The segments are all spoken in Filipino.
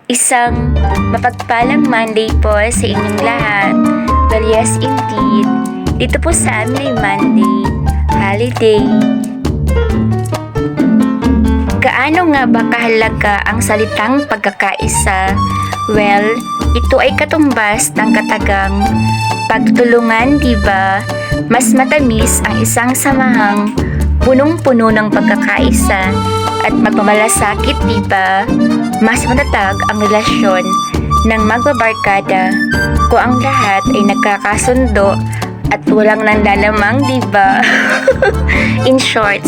Isang mapagpalang Monday po sa inyong lahat. Well, yes indeed. Dito po sa amin ay Monday, holiday. Gaano nga ba kahalaga ang salitang pagkakaisa? Well, ito ay katumbas ng katagang pagtulungan, diba? Mas matamis ang isang samahang punong-puno ng pagkakaisa at magmamalasakit, diba? Mas matatag ang relasyon ng magbabarkada kung ang lahat ay nagkakasundo at walang nanlalamang, diba? In short,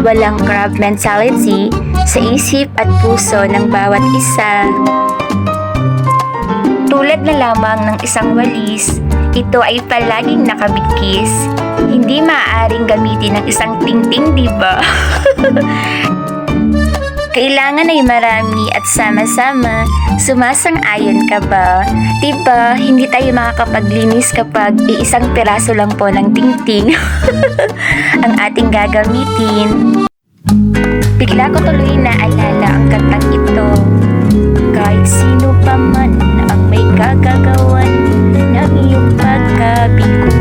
walang crab mentality sa isip at puso ng bawat isa. Tulad na lamang ng isang walis, ito ay palaging nakabigkis. Hindi maaaring gamitin ng isang tingting, diba? Kailangan ay marami at sama-sama. Sumasang-ayon ka ba? Diba, hindi tayo makakapaglinis kapag iisang piraso lang po ng tingting ang ating gagamitin. Bigla ko tuloy naalala ang kantang ito. Kahit sino pa man ang may kagagawan ng iyong pagkabigo,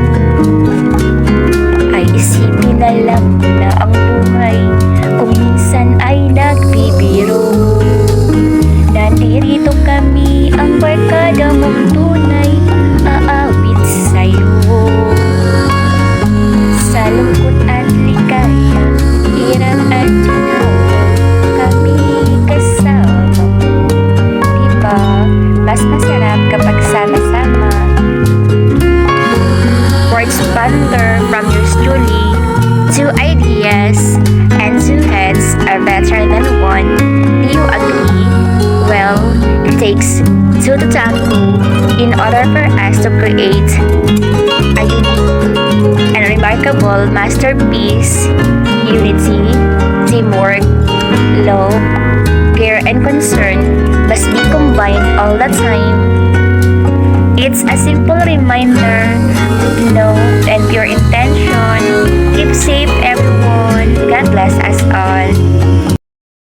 ay isipin na lang na ang buhay kung minsan ay nagbibiro. Nandirito kami ang barkada mong tunay, aawit sa'yo. Sa lungkot at ligaya, hirap at ginawa, kami kasama mo. Diba? Mas masarap kapag sama-sama. Words ponder from yours truly. Two ideas and two heads are better than one. Do you agree? Well, it takes two to tango in order for us to create a unique and remarkable masterpiece. Unity, teamwork, love, care, and concern must be combined all the time. It's a simple reminder to know